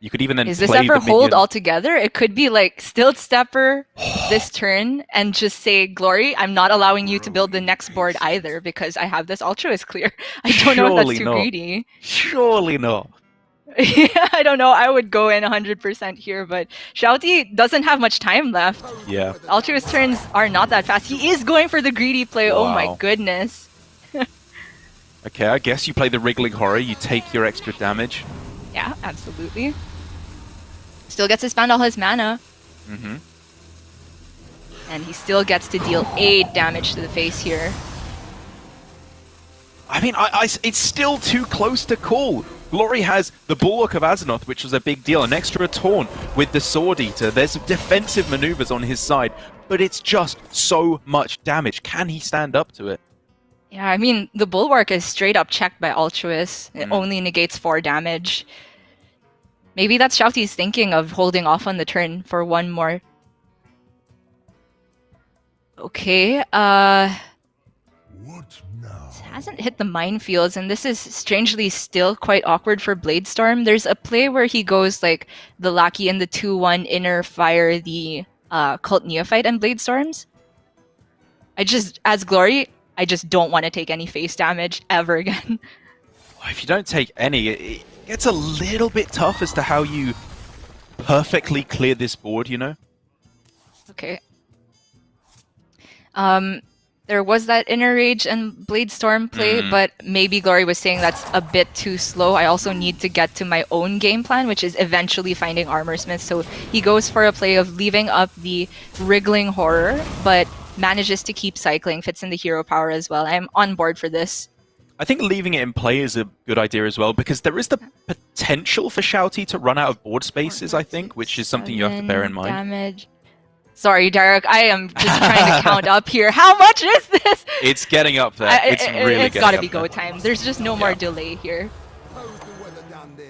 You could even then Is this ever hold altogether? It could be like Stilt Stepper this turn and just say, Glory, I'm not allowing you to build the next board either because I have this Altruist clear. I don't know if that's too greedy. Surely not. Yeah, I don't know. I would go in 100% here, but XiaoT doesn't have much time left. Yeah. Altruist turns are not that fast. He is going for the greedy play. Wow. Oh my goodness. Okay, I guess you play the Wriggling Horror. You take your extra damage. Yeah, absolutely. Still gets to spend all his mana. And he still gets to deal 8 damage to the face here. I mean, it's still too close to call. Glory has the Bulwark of Azzinoth, which was a big deal, an extra taunt with the Sword Eater. There's defensive maneuvers on his side, but it's just so much damage. Can he stand up to it? Yeah, I mean, the Bulwark is straight up checked by Altruist. It only negates 4 damage. Maybe that's XiaoT's thinking of holding off on the turn for 1 more. Okay, What now? It hasn't hit the minefields, and this is strangely still quite awkward for Bladestorm. There's a play where he goes like the Lackey and the 2-1 inner fire the Cult Neophyte and Bladestorms. As Glory, I just don't want to take any face damage ever again. If you don't take any, it gets a little bit tough as to how you perfectly clear this board, you know? Okay. There was that Inner Rage and Bladestorm play, but maybe Glory was saying that's a bit too slow. I also need to get to my own game plan, which is eventually finding Armor Smith. So he goes for a play of leaving up the Wriggling Horror, but manages to keep cycling, fits in the hero power as well. I'm on board for this. I think leaving it in play is a good idea as well, because there is the potential for XiaoT to run out of board spaces, I think, which is something you have to bear in mind. Damage. Sorry, Derek, I am just trying to count up here. How much is this? It's getting up there. It's gotta getting be go time. There's just no more delay here.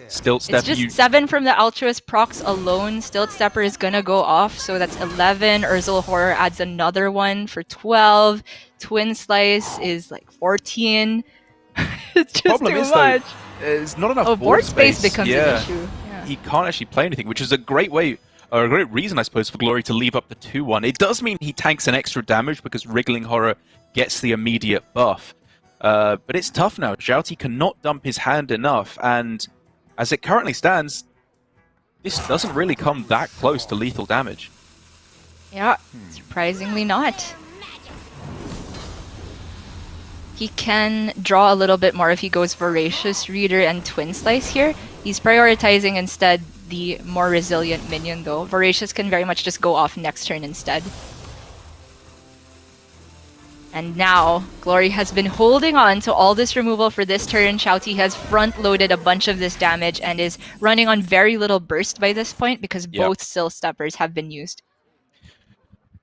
Stilt Step, it's just 7 from the Altruist procs alone. Stilt Stepper is gonna go off, so that's 11. Urzul Horror adds another one for 12. Twin Slice is like 14. It's just problem too is, much. Though, there's not enough board space becomes an issue. Yeah. He can't actually play anything, which is a great way, or a great reason, I suppose, for Glory to leave up the 2-1. It does mean he tanks an extra damage because Wriggling Horror gets the immediate buff. But it's tough now. XiaoT cannot dump his hand enough, and as it currently stands, this doesn't really come that close to lethal damage. Yeah, surprisingly not. He can draw a little bit more if he goes Voracious Reader and Twin Slice here. He's prioritizing instead the more resilient minion though. Voracious can very much just go off next turn instead. And now, Glory has been holding on to all this removal for this turn. XiaoT has front-loaded a bunch of this damage and is running on very little burst by this point because both Stilt Steppers have been used.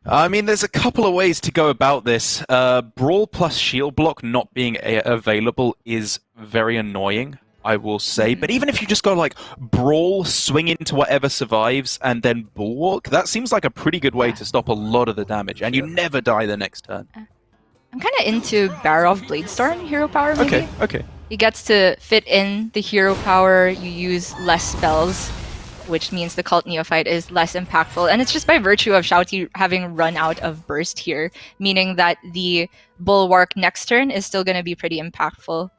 I mean, there's a couple of ways to go about this. Brawl plus Shield Block not being available is very annoying, I will say. But even if you just go like Brawl, swing into whatever survives, and then Bulwark, that seems like a pretty good way to stop a lot of the damage, and you never die the next turn. I'm kind of into Barov Bladestorm hero power, maybe. Okay. He gets to fit in the hero power, you use less spells, which means the Cult Neophyte is less impactful. And it's just by virtue of XiaoT having run out of burst here, meaning that the Bulwark next turn is still going to be pretty impactful.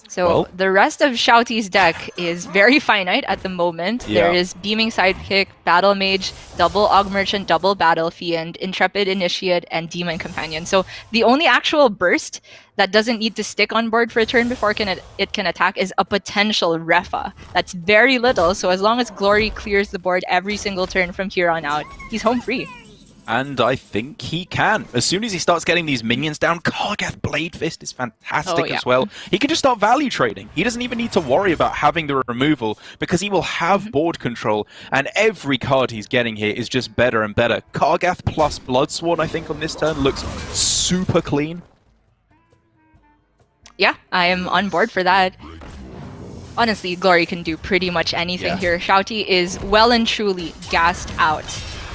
So the rest of XiaoT's deck is very finite at the moment. There is Beaming Sidekick, Battle Mage, double Og Merchant, double Battle Fiend, Intrepid Initiate, and Demon Companion. So the only actual burst that doesn't need to stick on board for a turn before it can attack is a potential Refa. That's very little, so as long as Glory clears the board every single turn from here on out, he's home free. And I think he can. As soon as he starts getting these minions down, Kargath Blade Fist is fantastic as well. He can just start value trading. He doesn't even need to worry about having the removal because he will have board control, and every card he's getting here is just better and better. Kargath plus Bloodsworn, I think, on this turn looks super clean. Yeah, I am on board for that. Honestly, Glory can do pretty much anything here. XiaoT is well and truly gassed out.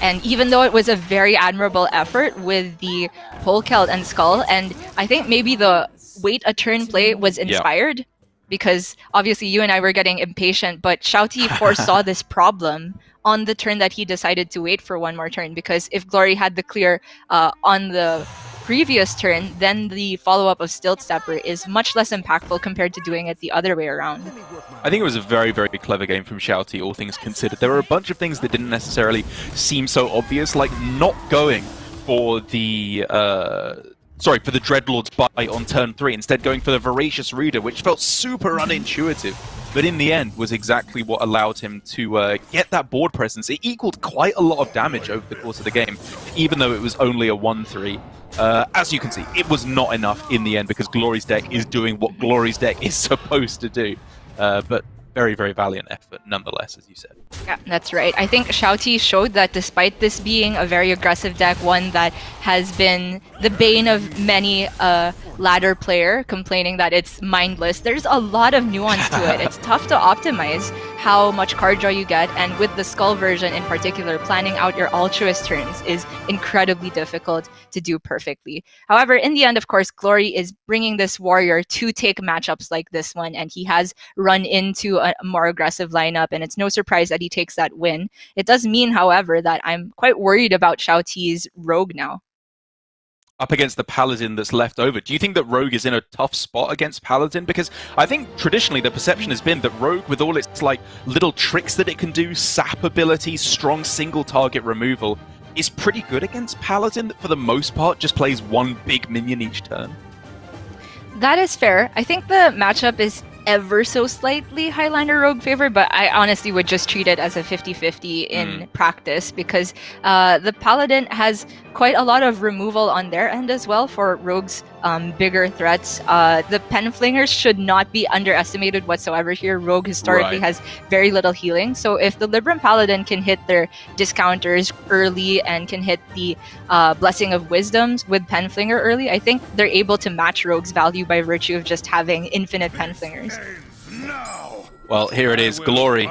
And even though it was a very admirable effort with the Polkelt and Skull, and I think maybe the wait a turn play was inspired, because obviously you and I were getting impatient, but XiaoT foresaw this problem on the turn that he decided to wait for one more turn, because if Glory had the clear on the previous turn, then the follow-up of Stilt Stepper is much less impactful compared to doing it the other way around. I think it was a very, very clever game from XiaoT, all things considered. There were a bunch of things that didn't necessarily seem so obvious, like not going for the for the Dreadlord's Bite on turn 3, instead going for the Voracious Reader, which felt super unintuitive, but in the end was exactly what allowed him to get that board presence. It equaled quite a lot of damage over the course of the game, even though it was only a 1-3. As you can see, it was not enough in the end because Glory's deck is doing what Glory's deck is supposed to do. But very, very valiant effort nonetheless, as you said. Yeah, that's right. I think XiaoT showed that despite this being a very aggressive deck, one that has been the bane of many ladder player complaining that it's mindless, there's a lot of nuance to it. It's tough to optimize how much card draw you get, and with the Skull version in particular, planning out your Altruist turns is incredibly difficult to do perfectly. However, in the end, of course, Glory is bringing this warrior to take matchups like this one, and he has run into a more aggressive lineup, and it's no surprise that he takes that win. It does mean, however, that I'm quite worried about XiaoT's Rogue now. Up against the Paladin that's left over. Do you think that Rogue is in a tough spot against Paladin? Because I think traditionally the perception has been that Rogue, with all its like little tricks that it can do, sap abilities, strong single target removal, is pretty good against Paladin that for the most part just plays one big minion each turn. That is fair. I think the matchup is ever so slightly Highlander Rogue favor, but I honestly would just treat it as a 50-50 in practice, because the Paladin has quite a lot of removal on their end as well for Rogue's bigger threats. The Penflingers should not be underestimated whatsoever here. Rogue historically has very little healing, so if the Libram Paladin can hit their discounters early and can hit the Blessing of Wisdoms with Penflinger early, I think they're able to match Rogue's value by virtue of just having infinite Penflingers. Well, here it is, Glory.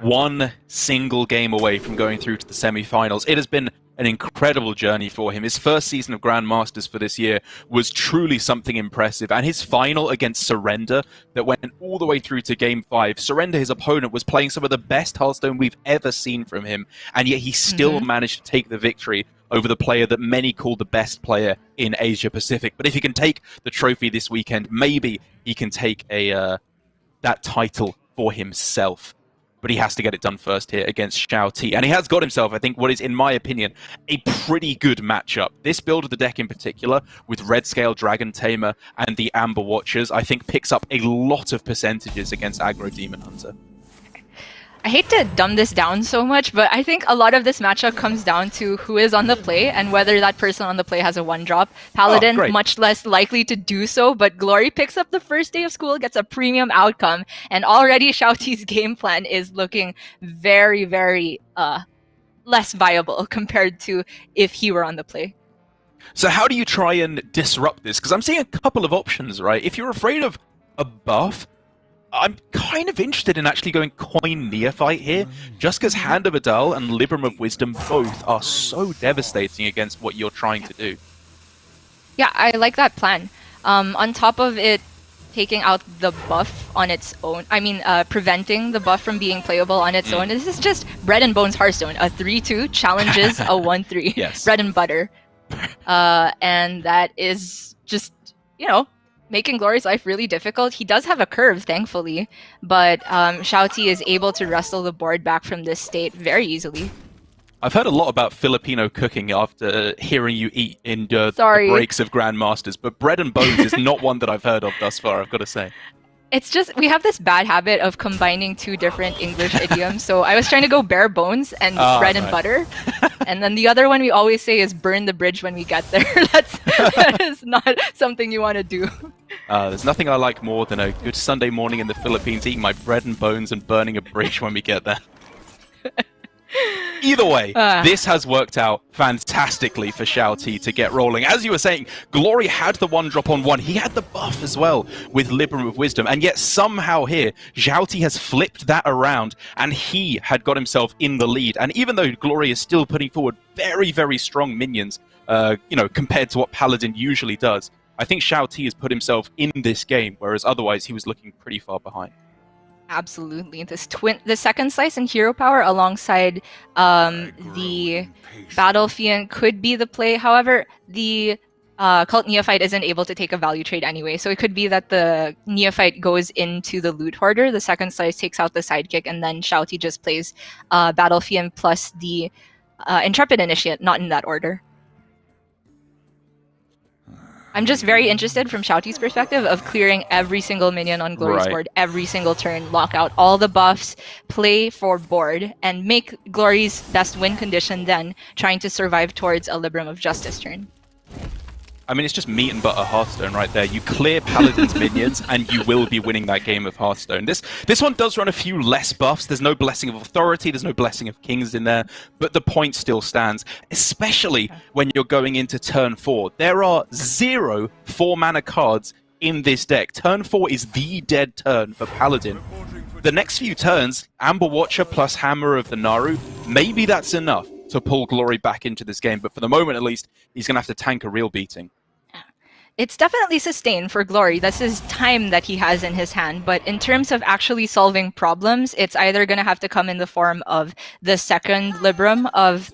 One single game away from going through to the semi-finals. It has been an incredible journey for him. His first season of Grandmasters for this year was truly something impressive, and his final against Surrender that went all the way through to Game 5. Surrender, his opponent, was playing some of the best Hearthstone we've ever seen from him, and yet he still managed to take the victory over the player that many call the best player in Asia Pacific. But if he can take the trophy this weekend, maybe he can take that title for himself. But he has to get it done first here against XiaoT. And he has got himself, I think, what is, in my opinion, a pretty good matchup. This build of the deck in particular, with Red Scale, Dragon Tamer, and the Amber Watchers, I think picks up a lot of percentages against Aggro Demon Hunter. I hate to dumb this down so much, but I think a lot of this matchup comes down to who is on the play and whether that person on the play has a 1-drop. Paladin, much less likely to do so, but Glory picks up the first day of school, gets a premium outcome, and already XiaoT's game plan is looking very, very less viable compared to if he were on the play. So how do you try and disrupt this? Because I'm seeing a couple of options, right? If you're afraid of a buff, I'm kind of interested in actually going Coin Neophyte here, just because Hand of Adal and Libram of Wisdom both are so devastating against what you're trying to do. Yeah, I like that plan. On top of it taking out the buff on its own, preventing the buff from being playable on its own, this is just bread and bones Hearthstone. A 3-2 challenges a 1-3. Yes. Bread and butter. And that is just, making Glory's life really difficult. He does have a curve, thankfully, but XiaoT is able to wrestle the board back from this state very easily. I've heard a lot about Filipino cooking after hearing you eat in the breaks of Grandmasters, but bread and bones is not one that I've heard of thus far, I've got to say. It's just, we have this bad habit of combining two different English idioms. So I was trying to go bare bones and bread and butter. And then the other one we always say is burn the bridge when we get there. That is not something you want to do. There's nothing I like more than a good Sunday morning in the Philippines, eating my bread and bones and burning a bridge when we get there. Either way, this has worked out fantastically for XiaoT to get rolling. As you were saying, Glory had the 1-drop on 1. He had the buff as well with Libram of Wisdom. And yet somehow here, XiaoT has flipped that around and he had got himself in the lead. And even though Glory is still putting forward very, very strong minions, compared to what Paladin usually does, I think XiaoT has put himself in this game, whereas otherwise he was looking pretty far behind. Absolutely. The second slice and hero power alongside the Battle Fiend could be the play. However, the Cult Neophyte isn't able to take a value trade anyway, so it could be that the Neophyte goes into the Loot Hoarder, the second slice takes out the Sidekick, and then XiaoT just plays Battle Fiend plus the Intrepid Initiate, not in that order. I'm just very interested from XiaoT's perspective of clearing every single minion on Glory's board, every single turn, lock out all the buffs, play for board, and make Glory's best win condition then trying to survive towards a Libram of Justice turn. I mean, it's just meat and butter Hearthstone right there. You clear Paladin's minions, and you will be winning that game of Hearthstone. This one does run a few less buffs. There's no Blessing of Authority, there's no Blessing of Kings in there, but the point still stands, especially when you're going into turn 4. There are 0 4-mana cards in this deck. Turn 4 is the dead turn for Paladin. The next few turns, Amber Watcher plus Hammer of the Naru, maybe that's enough to pull Glory back into this game, but for the moment at least, he's going to have to tank a real beating. It's definitely sustained for Glory. This is time that he has in his hand, but in terms of actually solving problems, it's either going to have to come in the form of the second Libram of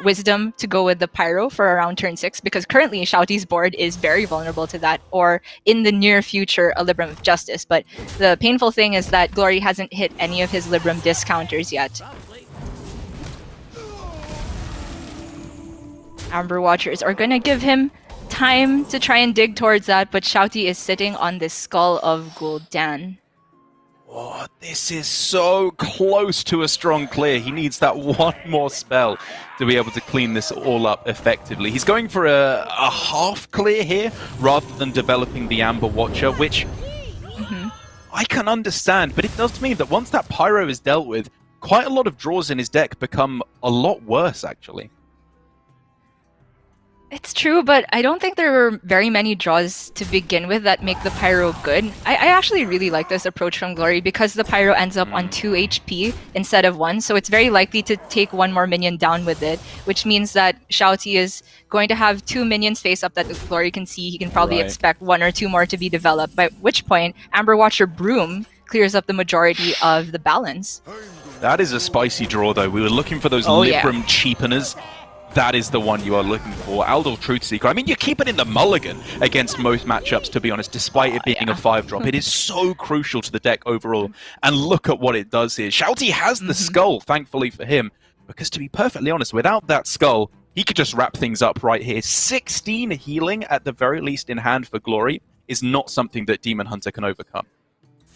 Wisdom to go with the Pyro for around turn 6, because currently XiaoT's board is very vulnerable to that, or in the near future, a Libram of Justice. But the painful thing is that Glory hasn't hit any of his Libram discounters yet. Amber Watchers are going to give him time to try and dig towards that, but XiaoT is sitting on this Skull of Gul'dan. Oh, this is so close to a strong clear. He needs that one more spell to be able to clean this all up effectively. He's going for a half clear here rather than developing the Amber Watcher, which I can understand, but it does mean that once that Pyro is dealt with, quite a lot of draws in his deck become a lot worse, actually. It's true, but I don't think there were very many draws to begin with that make the Pyro good. I actually really like this approach from Glory because the Pyro ends up on 2 HP instead of 1, so it's very likely to take one more minion down with it, which means that XiaoT is going to have 2 minions face up that Glory can see. He can probably expect 1 or 2 more to be developed, by which point Amber Watcher Broom clears up the majority of the balance. That is a spicy draw, though. We were looking for those Libram cheapeners. That is the one you are looking for. Aldor Truthseeker. I mean, you keep it in the mulligan against most matchups, to be honest, despite it being a 5-drop. It is so crucial to the deck overall. And look at what it does here. XiaoT has the skull, thankfully for him, because to be perfectly honest, without that skull, he could just wrap things up right here. 16 healing, at the very least, in hand for Glory is not something that Demon Hunter can overcome.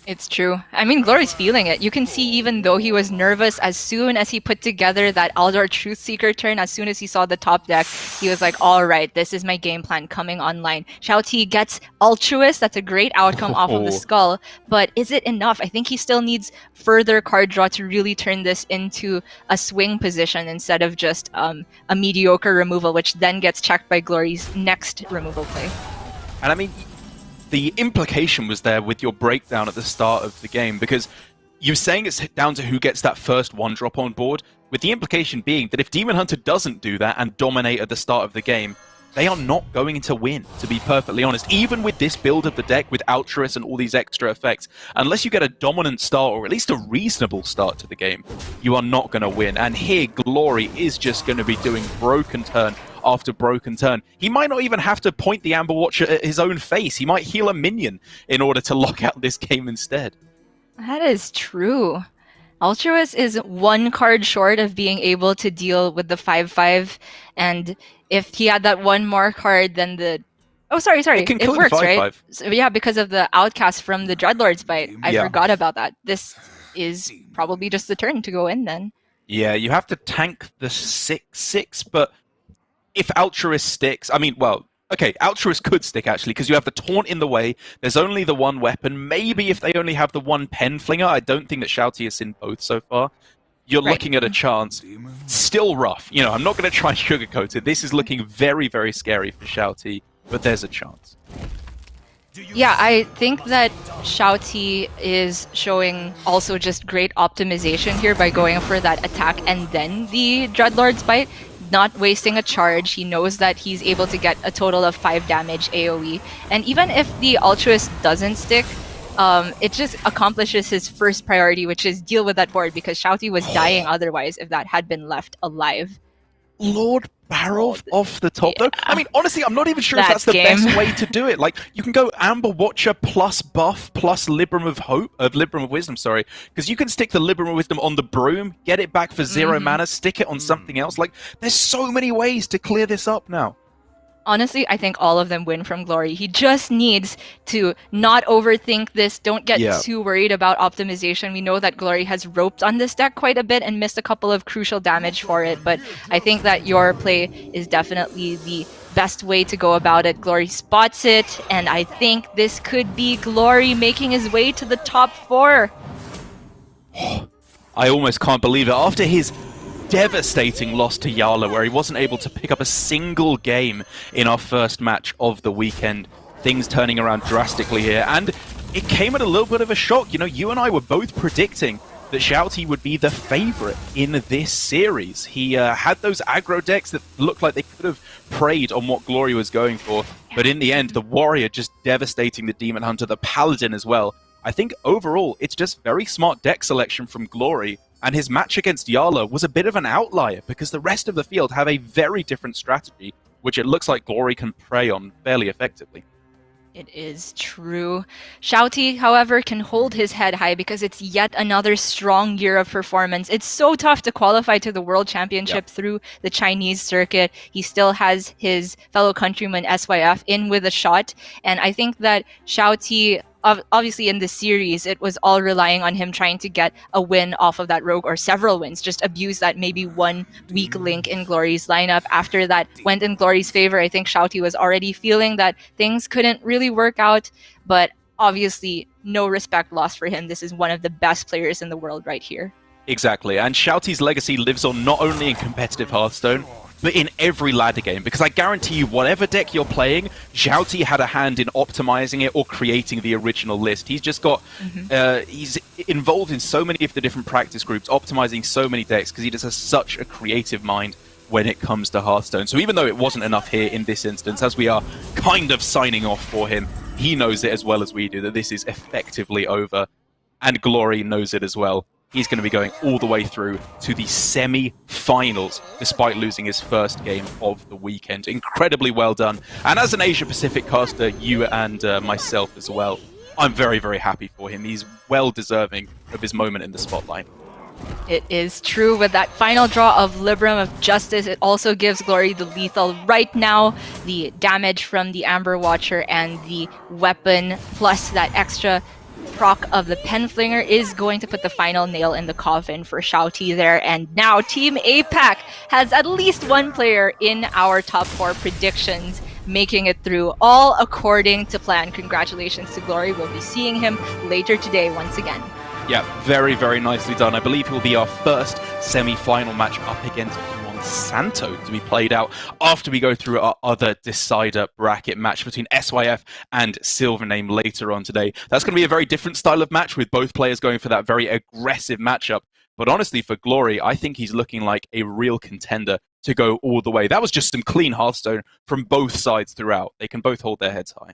It's true. I mean, Glory's feeling it. You can see even though he was nervous, as soon as he put together that Aldor Truthseeker turn, as soon as he saw the top deck, he was like, all right, this is my game plan coming online. XiaoT gets Altruist. That's a great outcome off of the skull. But is it enough? I think he still needs further card draw to really turn this into a swing position instead of just a mediocre removal, which then gets checked by Glory's next removal play. And I mean, the implication was there with your breakdown at the start of the game, because you're saying it's down to who gets that first 1-drop on board, with the implication being that if Demon Hunter doesn't do that and dominate at the start of the game, they are not going to win, to be perfectly honest. Even with this build of the deck, with Altruist and all these extra effects, unless you get a dominant start, or at least a reasonable start to the game, you are not going to win. And here, Glory is just going to be doing broken turn after broken turn. He might not even have to point the Amber Watcher at his own face. He might heal a minion in order to lock out this game instead. That is true. Altruist is 1 card short of being able to deal with the 5/5, and if he had that 1 more card, then the... Oh, sorry. It works, right? So, yeah, because of the outcast from the Dreadlord's Bite. I forgot about that. This is probably just the turn to go in then. Yeah, you have to tank the 6/6, but if Altruist sticks, I mean, well, okay, Altruist could stick, actually, because you have the Taunt in the way. There's only the 1 weapon. Maybe if they only have the 1 Pen Flinger. I don't think that XiaoT has seen both so far. You're looking at a chance. Still rough. You know, I'm not going to try and sugarcoat it. This is looking very, very scary for XiaoT, but there's a chance. Yeah, I think that XiaoT is showing also just great optimization here by going for that attack and then the Dreadlord's Bite. Not wasting a charge. He knows that he's able to get a total of 5 damage AoE. And even if the Altruist doesn't stick, it just accomplishes his first priority, which is deal with that board, because XiaoT was dying otherwise if that had been left alive. Lord Barrel off the top, though. I mean, honestly, I'm not even sure if that's the best way to do it. Like, you can go Amber Watcher plus buff plus Libram of Wisdom, sorry, because you can stick the Libram of Wisdom on the Broom, get it back for 0 mana, stick it on something else. Like, there's so many ways to clear this up now. Honestly, I think all of them win from Glory. He just needs to not overthink this. Don't get too worried about optimization. We know that Glory has roped on this deck quite a bit and missed a couple of crucial damage for it, but I think that your play is definitely the best way to go about it. Glory spots it, and I think this could be Glory making his way to the top 4. I almost can't believe it. After his devastating loss to Yala, where he wasn't able to pick up a single game in our first match of the weekend, things turning around drastically here, and it came at a little bit of a shock. You know, you and I were both predicting that XiaoT would be the favorite in this series. He had those aggro decks that looked like they could have preyed on what Glory was going for, but in the end, the Warrior just devastating the Demon Hunter, the Paladin as well. I think overall, it's just very smart deck selection from Glory, and his match against Yala was a bit of an outlier because the rest of the field have a very different strategy, which it looks like Glory can prey on fairly effectively. It is true. XiaoT, however, can hold his head high because it's yet another strong year of performance. It's so tough to qualify to the World Championship through the Chinese circuit. He still has his fellow countryman SYF in with a shot, and I think that XiaoT obviously in the series, it was all relying on him trying to get a win off of that rogue, or several wins, just abuse that maybe one weak link in Glory's lineup. After that went in Glory's favor, I think XiaoT was already feeling that things couldn't really work out, but obviously no respect lost for him. This is one of the best players in the world right here. Exactly, and XiaoT's legacy lives on not only in competitive Hearthstone, but in every ladder game, because I guarantee you, whatever deck you're playing, XiaoT had a hand in optimizing it or creating the original list. He's just got, he's involved in so many of the different practice groups, optimizing so many decks, because he just has such a creative mind when it comes to Hearthstone. So even though it wasn't enough here in this instance, as we are kind of signing off for him, he knows it as well as we do, that this is effectively over, and Glory knows it as well. He's going to be going all the way through to the semi-finals, despite losing his first game of the weekend. Incredibly well done. And as an Asia-Pacific caster, you and myself as well, I'm very, very happy for him. He's well deserving of his moment in the spotlight. It is true. With that final draw of Libram of Justice, it also gives Glory the lethal right now. The damage from the Amber Watcher and the weapon, plus that extra proc of the Penflinger, is going to put the final nail in the coffin for XiaoT there. And now Team APAC has at least one player in our top 4 predictions, making it through, all according to plan. Congratulations to Glory. We'll be seeing him later today once again. Yeah, very, very nicely done. I believe he'll be our first semi-final match up against Santo to be played out after we go through our other decider bracket match between SYF and Silvername later on today. That's going to be a very different style of match, with both players going for that very aggressive matchup. But honestly, for Glory, I think he's looking like a real contender to go all the way. That was just some clean Hearthstone from both sides throughout. They can both hold their heads high.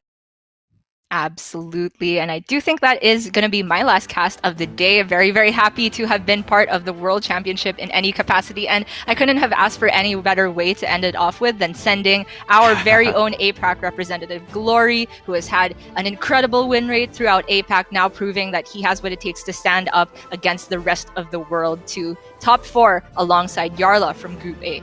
Absolutely. And I do think that is going to be my last cast of the day. Very, very happy to have been part of the World Championship in any capacity. And I couldn't have asked for any better way to end it off with than sending our very own APAC representative, Glory, who has had an incredible win rate throughout APAC, now proving that he has what it takes to stand up against the rest of the world, to top 4 alongside Yarla from Group A.